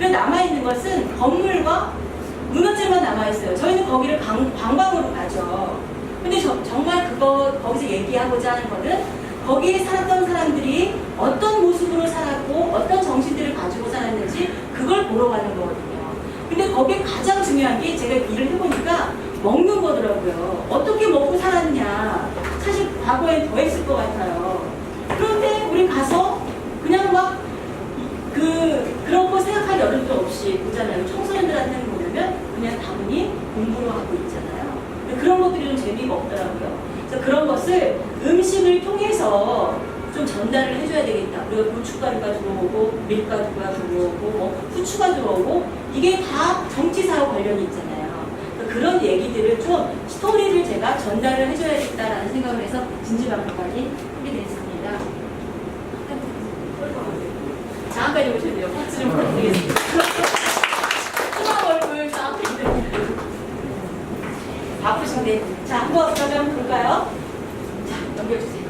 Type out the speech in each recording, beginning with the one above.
그래서 남아있는 것은 건물과 문화재만 남아있어요. 저희는 거기를 관광으로 가죠. 근데 정말 거기서 얘기하고자 하는 거는 거기에 살았던 사람들이 어떤 모습으로 살았고 어떤 정신들을 가지고 살았는지 그걸 보러 가는 거거든요. 근데 거기에 가장 중요한 게 제가 일을 해보니까 먹는 거더라고요. 어떻게 먹고 살았냐. 사실 과거엔 더 했을 것 같아요. 그런데 우리 가서 그냥 막 그런 거 생각할 여력도 없이 보잖아요. 청소년들한테는 보면 그냥 다분히 공부를 하고 있잖아요. 그런 것들이 좀 재미가 없더라고요. 그래서 그런 것을 음식을 통해서 좀 전달을 해줘야 되겠다. 우리가 고춧가루가 들어오고 밀가루가 들어오고 뭐 후추가 들어오고 이게 다 정치사와 관련이 있잖아요. 그런 얘기들을 좀 스토리를 제가 전달을 해줘야겠다라는 생각을 해서 진지박물관이 하게 됐습니다. 잠깐까지 오셨네요. 박수 좀 부탁드리겠습니다. 소망 얼굴 싹 바쁘신데. 자, 한번 그러면 볼까요? 자, 넘겨주세요.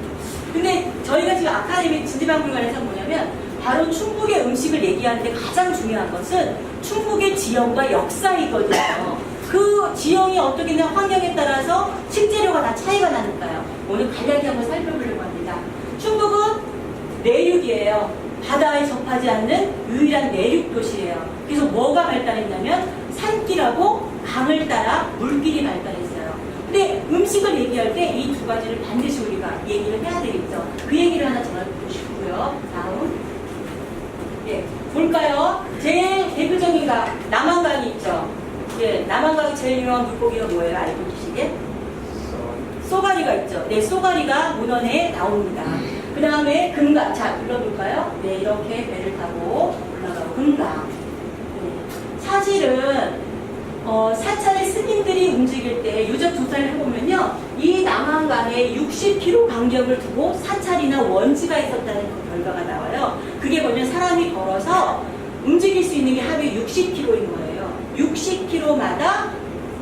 근데 저희가 지금 아카데미 진지박물관에서 뭐냐면 바로 충북의 음식을 얘기하는데 가장 중요한 것은 충북의 지형과 역사이거든요. 그 지형이 어떻게 냐 환경에 따라서 식재료가 다 차이가 나니까요. 오늘 간략히 한번 살펴보려고 합니다. 충북은 내륙이에요. 바다에 접하지 않는 유일한 내륙 도시예요. 그래서 뭐가 발달했냐면 산길하고 강을 따라 물길이 발달했어요. 근데 음식을 얘기할 때 이 두 가지를 반드시 우리가 얘기를 해야 되겠죠. 그 얘기를 하나 전해드리고 싶고요. 다음. 예, 볼까요? 제일 대표적인 강, 남한강이 있죠. 예, 남한강이 제일 유명한 물고기가 뭐예요? 알고 계시게? 쏘가리가 있죠. 네, 쏘가리가 문헌에 나옵니다. 그 다음에 금강. 자, 불러볼까요? 네, 이렇게 배를 타고 올라가고 금강. 네. 사실은 사찰의 스님들이 움직일 때 유적 조사를 해보면요, 이 남한강에 60km 간격을 두고 사찰이나 원지가 있었다는 그 결과가 나와요. 그게 뭐냐면 사람이 걸어서 움직일 수 있는 게 하루에 60km인 거예요. 60km마다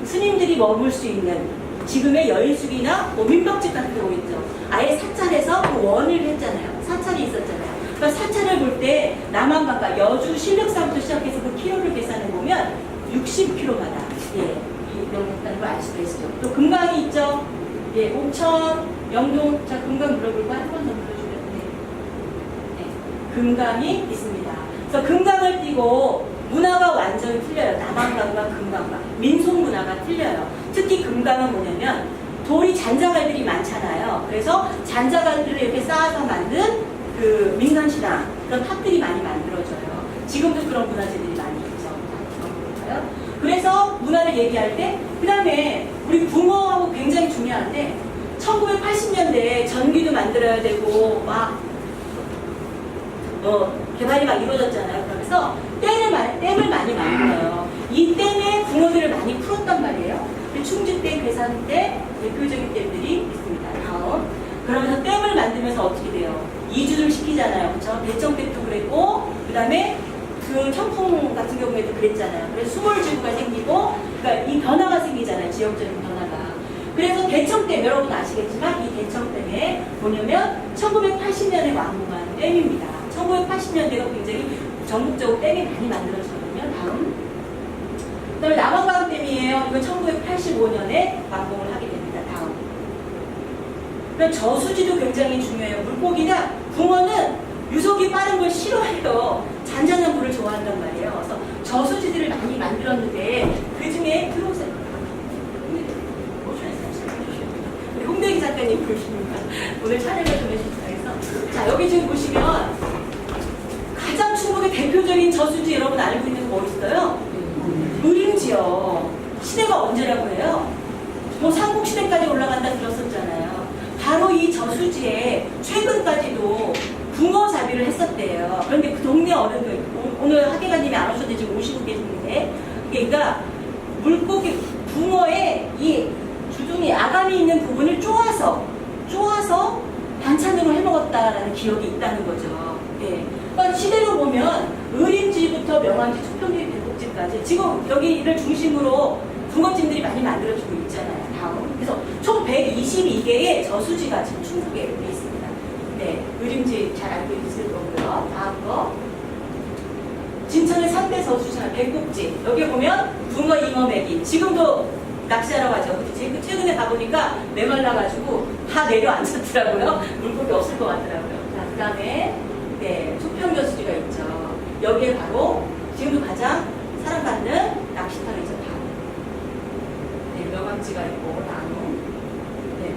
스님들이 머물 수 있는 지금의 여인숙이나 민박집 같은 거 있죠. 아예 사찰에서 그 원을 했잖아요. 사찰이 있었잖아요. 그러니까 사찰을 볼 때 남한강과 여주 신륵사부터 시작해서 그 키로를 계산해 보면 60km마다 이동했다는 걸 알 수가 있죠. 또 금강이 있죠. 예, 옥천, 영동. 자, 금강 물어볼까? 한 번 더 물어주면 네. 금강이 있습니다. 그래서 금강을 띄고 문화가 완전히 틀려요. 남한강과 금강과 민속 문화가 틀려요. 특히 금강은 뭐냐면 돌이 잔자갈들이 많잖아요. 그래서 잔자갈들을 이렇게 쌓아서 만든 그 민간신앙 그런 탑들이 많이 만들어져요. 지금도 그런 문화재들이 많이 있죠. 볼까요? 그래서 문화를 얘기할 때 그 다음에 우리 붕어하고 굉장히 중요한데 1980년대에 전기도 만들어야 되고 막 개발이 막 이루어졌잖아요. 그러면서 댐을 많이 만들어요. 이 댐에 붕어들을 많이 풀었단 말이에요. 충주댐, 괴산댐, 대표적인 댐들이 있습니다. 다음. 그러면서 댐을 만들면서 어떻게 돼요? 이주를 시키잖아요. 그렇죠? 대청댐도 그랬고, 그 다음에 그 청풍 같은 경우에도 그랬잖아요. 그래서 수몰지구가 생기고, 그러니까 이 변화가 생기잖아요. 지역적인 변화가. 그래서 대청댐, 여러분 아시겠지만 이 대청댐에 뭐냐면 1980년에 완공한 댐입니다. 1980년대가 굉장히 전국적으로 댐이 많이 만들어졌거든요. 다음. 그 다음에 남한강댐이에요. 이거 1985년에 완공을 하게 됩니다. 다음. 그럼 저수지도 굉장히 중요해요. 물고기나 붕어는 유속이 빠른 걸 싫어해요. 잔잔한 물을 좋아한단 말이에요. 그래서 저수지들을 많이 만들었는데 그 중에 들어오세요. 우리 홍대기 작가님 보십니까? 오늘 촬영을 좀 해주셨다 해서. 자, 여기 지금 보시면 가장 충북의 대표적인 저수지 여러분 알고 있는 거 뭐 있어요? 의림지요. 시대가 언제라고 해요? 뭐 삼국시대까지 올라간다 들었었잖아요. 바로 이 저수지에 최근까지도 붕어 잡이를 했었대요. 그런데 그 동네 어른들, 오늘 학예관님이 안 오셨는데 지금 오시고 계시는데, 그러니까 물고기, 붕어의 이 주둥이, 아감이 있는 부분을 쪼아서 반찬으로 해먹었다라는 기억이 있다는 거죠. 예. 그러니까 시대로 보면 의림지부터 명암지, 초평리, 백곡지까지 지금 여기를 중심으로 붕어찜들이 많이 만들어지고 있잖아요. 다음. 그래서 총 122개의 저수지가 지금 충북에 되어 있습니다. 네, 의림지 잘 알고 있을 거고요. 다음 거. 진천의 3대 저수지나 백곡지 여기 보면 붕어, 잉어, 메기 지금도 낚시하러 가죠. 그치? 최근에 가보니까 메말라가지고 다 내려앉았더라고요. 물고기 없을 것 같더라고요. 자, 그 다음에 네, 소평저수지가 있죠. 여기에 바로 지금도 가장 사랑받는 낚시터이죠. 바로 네, 명왕지가 있고 나무. 네.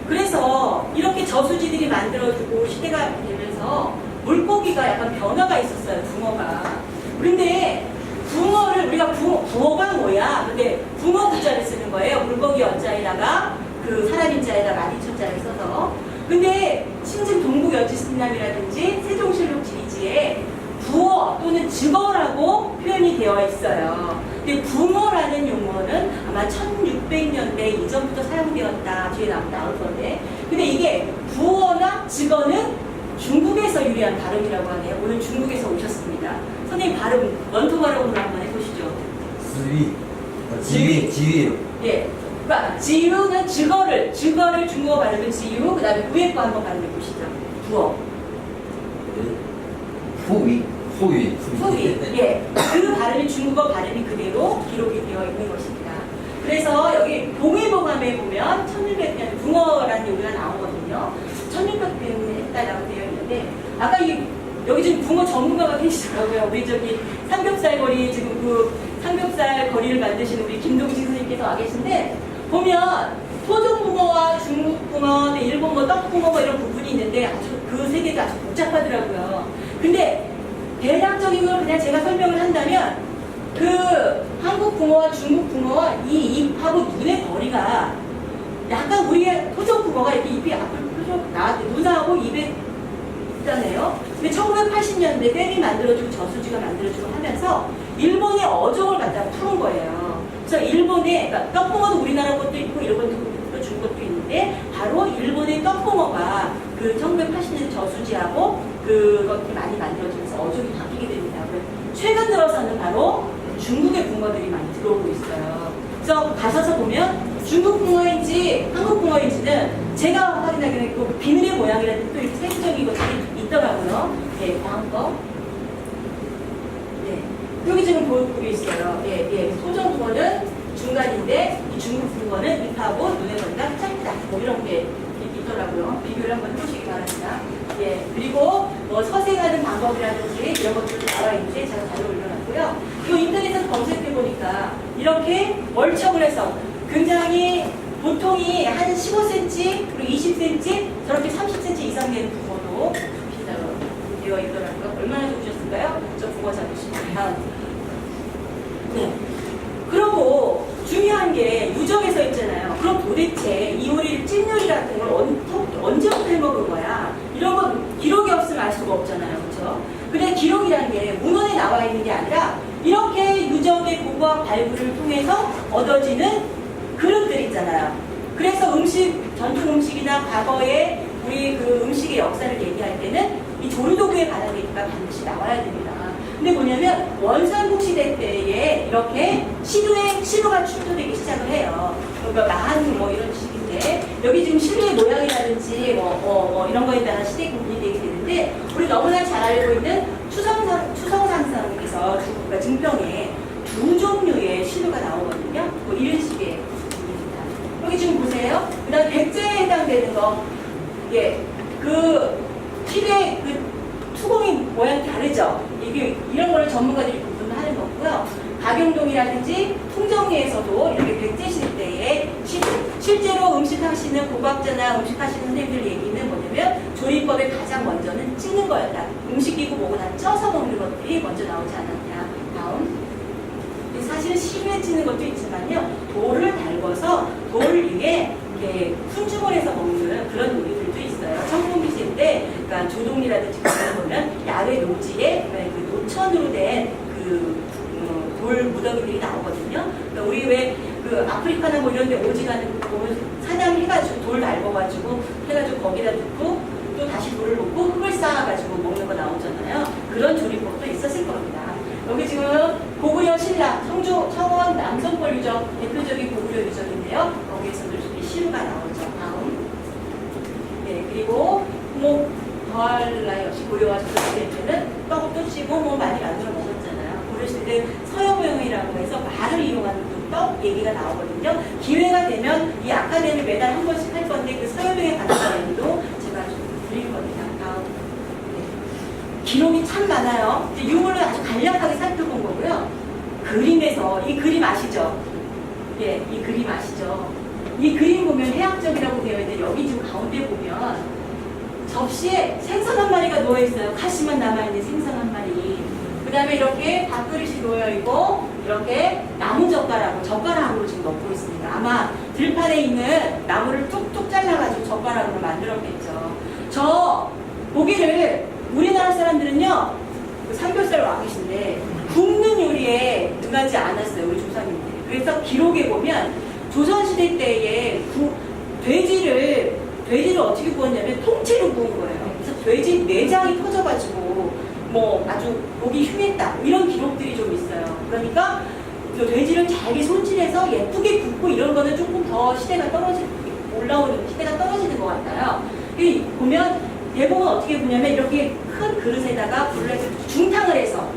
그래서 이렇게 저수지들이 만들어지고 시대가 되면서 물고기가 약간 변화가 있었어요. 붕어가. 그런데 붕어를 우리가 붕어가 뭐야? 근데 붕어 구자를 쓰는 거예요. 물고기 어자에다가 그 사람 인자에다 마디초자를 써서. 근데 신증 동국여지신남이라든지 세종실록 지리지에 부어 또는 증어라고 표현이 되어 있어요. 근데 붕어라는 용어는 아마 1600년대 이전부터 사용되었다. 뒤에 나올 건데. 근데 이게 부어나 증어는 중국에서 유래한 발음이라고 하네요. 오늘 중국에서 오셨습니다. 선생님 발음 원통 발음으로 한번 해보시죠. 지위. 예. 그러니까 지유는 증어를 중국어 발음은 지유. 그 다음에 위에 거 한번 발음해 보시죠. 부어. 후위. 예. 그 발음이 중국어 발음이 그대로 기록이 되어 있는 것입니다. 그래서 여기 동해보감에 보면 1600년 붕어라는 용어가 나오거든요. 1600년 했다라고 되어 있는데 아까 여기 지금 붕어 전문가가 계시더라고요. 우리 저기 삼겹살 거리 지금 그 삼겹살 거리를 만드시는 우리 김동진 선생님께서 와 계신데 보면 토종 붕어와 중국 붕어, 일본 뭐 떡붕어 뭐 이런 부분이 있는데 아주 그 세계가 아주 복잡하더라고요. 근데 대략적인 걸 그냥 제가 설명을 한다면 그 한국 붕어와 중국 붕어와 이 입하고 눈의 거리가 약간 우리의 토종 붕어가 이렇게 입이 앞으로 나한테 눈하고 입에 있잖아요. 근데 1980년대 댐이 만들어지고 저수지가 만들어지고 하면서 일본의 어종을 갖다 푸는 거예요. 그래서 일본의 그러니까 떡붕어도 우리나라 것도 있고 일본 것도 있고 중국 것도 있는데 바로 일본의 떡붕어가 그 1980년 저수지하고 그것들이 많이 만들어지면서 어종이 바뀌게 됩니다. 최근 들어서는 바로 중국의 붕어들이 많이 들어오고 있어요. 그래서 가셔서 보면 중국 붕어인지 한국 붕어인지는 제가 확인하기에는 그 비늘의 모양이라든지 또 이렇게 세부적인 것들이 있더라고요. 예, 다음 거. 네. 여기 지금 보고 있어요. 예. 토종 붕어는 중간인데 이 중국 붕어는 입하고 눈의 거리가 짧다. 뭐 이런 게 있더라고요. 비교를 한번 해보시기 바랍니다. 예. 그리고 뭐 서생하는 방법이라든지 이런 것들도 나와 있는데 제가 자료 올려놨고요. 이 인터넷에서 검색해보니까 이렇게 월척을 해서 굉장히 보통이 한 15cm 그리고 20cm 저렇게 30cm 이상 되는 붕어도 되어 있더라고요. 얼마나 좋으셨을까요? 저 붕어 잡으시면. 네. 그리고 중요한 게 유적에서 있잖아요. 그럼 도대체 이 요리 찐요리 같은 걸 언제부터 해먹은 거야? 이런 건 기록이 없으면 알 수가 없잖아요. 그렇죠? 근데 기록이라는 게 문헌에 나와 있는 게 아니라 이렇게 유적의 보고와 발굴을 통해서 얻어지는 그릇들 있잖아요. 그래서 전통 음식이나 과거의 우리 그 음식의 역사를 얘기할 때는 이 조리도구에 관한 얘기가 반드시 나와야 됩니다. 근데 뭐냐면 원삼국 시대 때에 이렇게 시루가 출토되기 시작을 해요. 그러니까 마한 뭐 이런 식인데 여기 지금 시루의 모양이라든지 뭐 이런 거에 따라 시대 구분이 되게 되는데 우리 너무나 잘 알고 있는 추성상상에서 그러니까 증평에 두 종류의 시루가 나오거든요. 뭐 이런 식의 입니다. 여기 지금 보세요. 그다음 백제에 해당되는 거, 예, 그 시루의 그 투공이 모양이 다르죠. 이게 이런 거를 전문가들이 구분하는 거고요. 박용동이라든지 통정리에서도 이렇게 백제시대 때에 실제로 음식하시는 고각자나 음식하시는 선생님들 얘기는 뭐냐면 조리법의 가장 먼저는 찍는 거였다. 음식기구 보고 다 쪄서 먹는 것들이 먼저 나오지 않았냐. 다음. 사실 시루에 찍는 것도 있지만요. 돌을 달궈서 돌 위에 이렇게 훈죽을 해서 먹는 그런 요리들도 있어요. 청동기시 때, 그러니까 조동리라든지 그런 보면 야외 노지에 그 노천으로 된 돌 무더기들이 나오거든요. 그러니까 우리 왜 그 아프리카나 뭐 이런 데 오지 가는 거 보면 사냥해가지고 돌 밟아가지고 해가지고 거기다 넣고 또 다시 돌을 놓고 흙을 쌓아가지고 먹는 거 나오잖아요. 그런 조리법도 있었을 겁니다. 여기 지금 고구려 신라, 청원 남성벌 유적, 대표적인 고구려 유적인데요. 거기에서도 이렇게 시루가 나오죠. 다음. 네, 그리고 뭐 더할 나위 없이 고려와 조선시대 때는 떡도 찌고 뭐 많이 만들어 먹었죠. 부르실 때 서여모형이라고 해서 말을 이용하는 문법 얘기가 나오거든요. 기회가 되면 이 아카데미 매달 한 번씩 할 건데 그 서여모형에 관한 내용도 제가 좀 드릴 겁니다. 다음. 네. 기록이 참 많아요. 이제 유물을 아주 간략하게 살펴본 거고요. 그림에서 이 그림 아시죠? 예, 이 그림 아시죠? 이 그림 보면 해학적이라고 되어 있는데 여기 지금 가운데 보면 접시에 생선 한 마리가 누워있어요. 가시만 남아있는 생선 한 마리. 그 다음에 이렇게 밥그릇이 놓여있고 이렇게 나무 젓가락으로 지금 넣고 있습니다. 아마 들판에 있는 나무를 뚝뚝 잘라가지고 젓가락으로 만들었겠죠. 저 고기를 우리나라 사람들은요, 그 삼겹살 와 계신데 굽는 요리에 능하지 않았어요. 우리 조상님들이. 그래서 기록에 보면 조선시대 때에 돼지를 어떻게 구웠냐면 통째로 구운 거예요. 그래서 돼지 내장이 터져가지고 뭐 아주 보기 흉했다 이런 기록들이 좀 있어요. 그러니까 그 돼지를 잘게 손질해서 예쁘게 굽고 이런 거는 조금 더 올라오는 시대가 떨어지는 것 같아요. 보면 대부분 어떻게 보냐면 이렇게 큰 그릇에다가 불을 중탕을 해서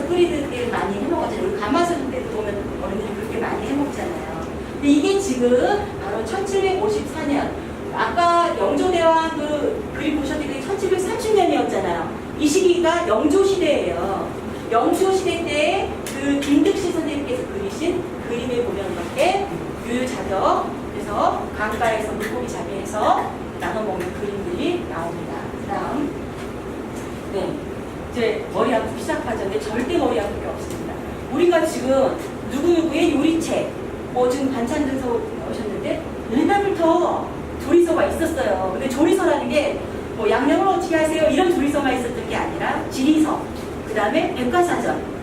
끓이는 게 많이 해먹었잖아요. 우리 가마솥 때도 보면 어른들이 그렇게 많이 해먹잖아요. 근데 이게 지금 바로 1754년 아까 영조대왕 그 그림 보셨는데 1730년이었잖아요. 이 시기가 영조시대예요. 영조시대 때 그 김득시 선생님께서 그리신 그림에 보면 이렇게 유유자적 그래서 강가에서 물고기 잡이해서 나눠 먹는 그림들이 나옵니다. 그 다음 네. 이제 머리 아프기 시작하죠. 절대 머리 아플 게 없습니다. 우리가 지금 누구누구의 요리책, 지금 반찬 등서 나오셨는데 옛날부터 조리서가 있었어요. 근데 조리서라는 게 양념을 어떻게 하세요? 이런 조리서만 있었던 게 아니라 지리서, 그 다음에 백과사전.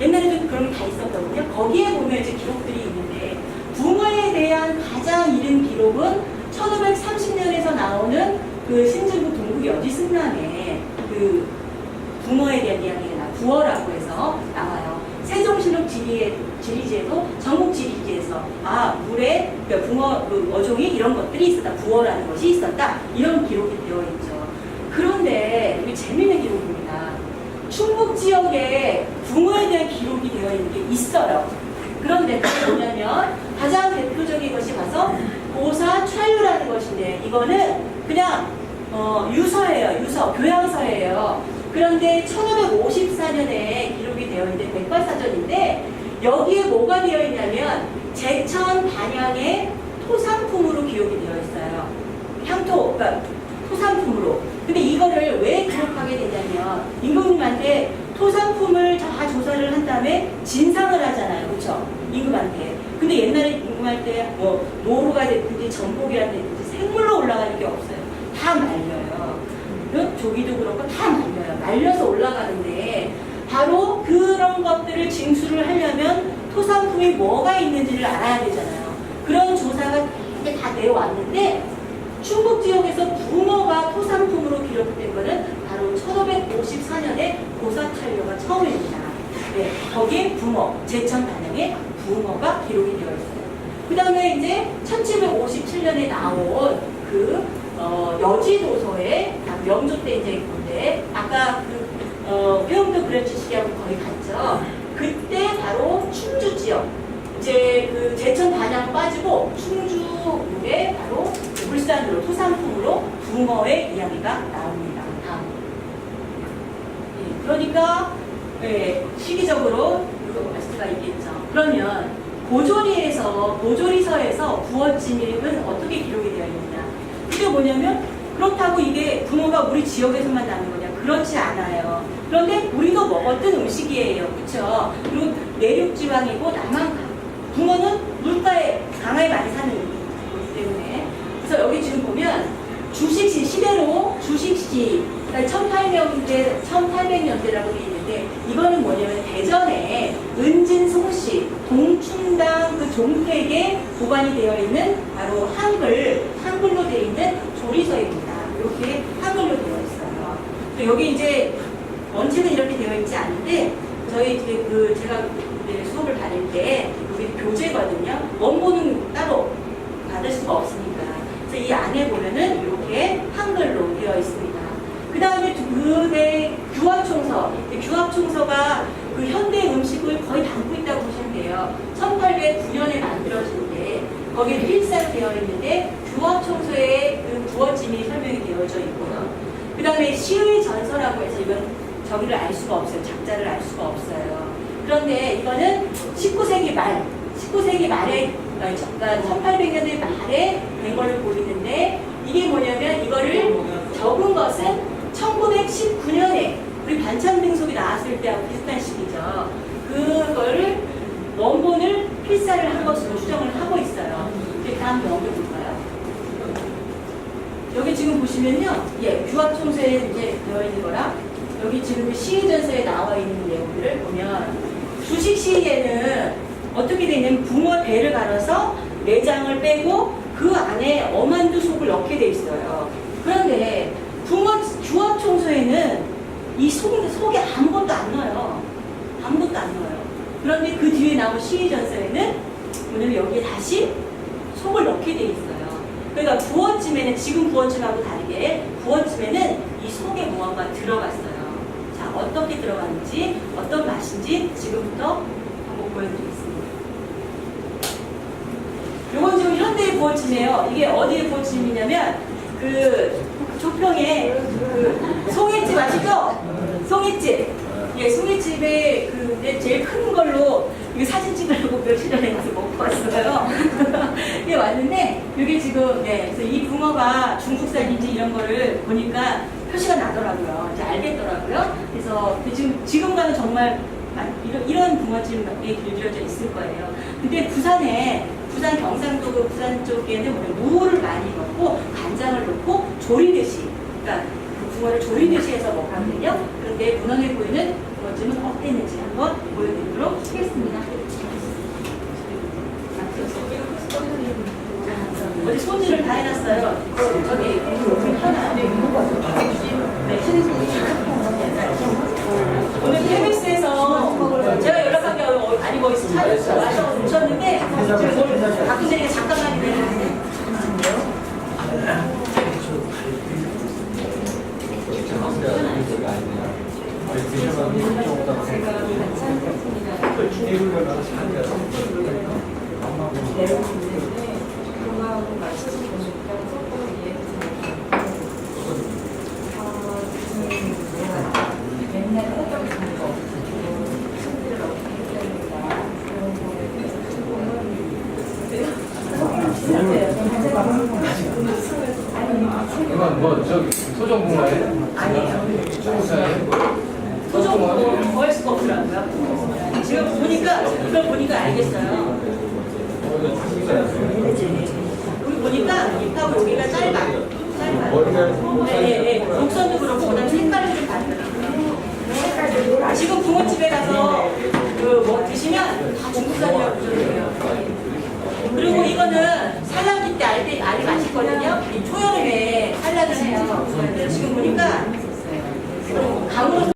옛날에도 그런 게 다 있었거든요. 거기에 보면 이제 기록들이 있는데 붕어에 대한 가장 이른 기록은 1530년에서 나오는 그 신진국 동국 여지승남의 그 붕어에 대한 이야기가 부어라고 해서 나와요. 세종실록 지리지에도 전국지리지에서 물에 그러니까 붕어 그 어종이 이런 것들이 있었다. 부어라는 것이 있었다. 이런 기록이 되어 있죠. 그런데 이게 재미있는 기록입니다. 충북 지역에 붕어에 대한 기록이 되어 있는 게 있어요. 그런데 그게 뭐냐면 가장 대표적인 것이 가서 고사촬유라는 것인데 이거는 그냥 유서예요. 유서, 교양서예요. 그런데 1554년에 기록이 되어 있는 백과사전인데 여기에 뭐가 되어 있냐면 제천 단양의 토상품으로 기록이 되어 있어요. 향토, 그러니까 토상품으로. 근데 이거를 왜 기록하게 되냐면 임금님한테 토상품을 다 조사를 한 다음에 진상을 하잖아요. 그렇죠? 임금한테. 근데 옛날에 임금할 때 노루가 됐든지 전복이라 됐든지 생물로 올라가는 게 없어요. 다 말려요. 조기도 그렇고 다 말려요. 말려서 올라가는데 바로 그런 것들을 징수를 하려면 토상품이 뭐가 있는지를 알아야 되잖아요. 그런 조사가 다 되어 왔는데 충북 지역에서 붕어가 토상품으로 기록된 것은 바로 1554년에 고사촬유가 처음입니다. 네, 거기에 붕어, 제천 단양에 붕어가 기록이 되어 있어요. 그 다음에 이제 1757년에 나온 그 여지도서에 명조 때 이제 건데 아까 그 회음도 브랜치시하고 거의 같죠. 그때 바로 충주 지역 이제 그 제천 단양 빠지고 충주에 바로 물산으로 토상품으로 붕어의 이야기가 나옵니다. 다음. 예, 그러니까 시기적으로 알 수가 있겠죠. 그러면 고조리서에서 부어찜은 어떻게 기록이 되어 있느냐? 이게 뭐냐면 그렇다고 이게 붕어가 우리 지역에서만 나는 거냐? 그렇지 않아요. 그런데 우리도 먹었던 음식이에요. 그렇죠? 그리고 내륙지방이고 남한 붕어는 물가에 강하게 많이 사는 거기 때문에 그래서 여기 지금 보면 주식시 시대로 주식시 그러니까 1800년대라고 되어 있는데 이거는 뭐냐면 대전에 은진송씨 동춘당 그 종택에 보관이 되어 있는 바로 한글로 되어 있는 조리서입니다. 이렇게 한글로 되어 있어요. 여기 이제 원체는 이렇게 되어 있지 않은데 저희 이제 제가 수업을 다닐 때 여기 교재거든요. 원본은 따로 받을 수가 없으니까. 그래서 이 안에 보면은 이렇게 한글로 되어 있습니다. 그 다음에 규합총서가 그 현대 붕어라고 해서 이건 저기를 알 수가 없어요. 작자를 알 수가 없어요. 그런데 이거는 19세기 말에, 그러니까 1800년대 말에 된 걸로 보이는데, 이게 뭐냐면 이거를 적은 것은 1919년에 우리 반찬등속이 나왔을 때하고 비슷한 시기죠. 그거를 원본을 필사를 한 것으로 추정을 하고 있어요. 다음 넘겨볼까요? 여기 지금 보시면요, 규합총서에 이제 되어 있는 거랑 여기 지금 시의전서에 나와 있는 내용들을 보면, 주식 시에는 어떻게 되냐면 붕어 배를 갈아서 내장을 빼고 그 안에 어만두 속을 넣게 돼 있어요. 그런데 붕어 규합총서에는 이 속에 아무것도 안 넣어요. 아무것도 안 넣어요. 그런데 그 뒤에 나온 시의전서에는 뭐냐면 여기에 다시 속을 넣게 돼 있어요. 그러니까 부어찜에는, 지금 부어찜하고 다르게 부어찜에는 이 속에 무언가 들어갔어요. 자, 어떻게 들어갔는지, 어떤 맛인지 지금부터 한번 보여드리겠습니다. 요건 지금 현대의 부어찜이에요. 이게 어디의 부어찜이냐면 그 조평에 그 송이집 아시죠? 송이집. 송이집에 그 제일 큰 걸로 이거 사진 찍으려고 며칠 전에 가서 먹고 왔어요. 이게 왔는데 이게 지금 그래서 이 붕어가 중국산인지 이런 거를 보니까 표시가 나더라고요. 이제 알겠더라고요. 그래서 지금 가면 정말 이런 붕어찜이 길들여져 있을 거예요. 근데 부산 경상도 그 부산 쪽에는 무를 많이 넣고 간장을 넣고 조리듯이, 그러니까 그 붕어를 조리듯이 해서 먹거든요. 그런데 문헌에 보이는 붕어찜은 어땠는지 한번 보여드리도록 하겠습니다. 어디 손질을 다 해놨어요. 저기 하나. 오늘 KBS에서 제가 연락한 게 아니고 어디서 찾아서 오셨는데 가끔 전에 잠깐만 기다리는데 이건 뭐 저기 소정붕어예요? 아니에요. 중국산이에요? 소정붕어 구할 수가 없더라고요. 지금 보니까 이걸 보니까 알겠어요. 여기 보니까 잎하고 여기가 짧아요. 목선도 그렇고 그다음에 색깔이 좀 다르더라고요. 지금 붕어집에 가서 뭐 드시면 다 중국산이라고 그러더라고요. 그리고 이거는 산란기 때 알이 맛있거든요. 이 초여름에 산란을 해요. 근데 지금 보니까 강으로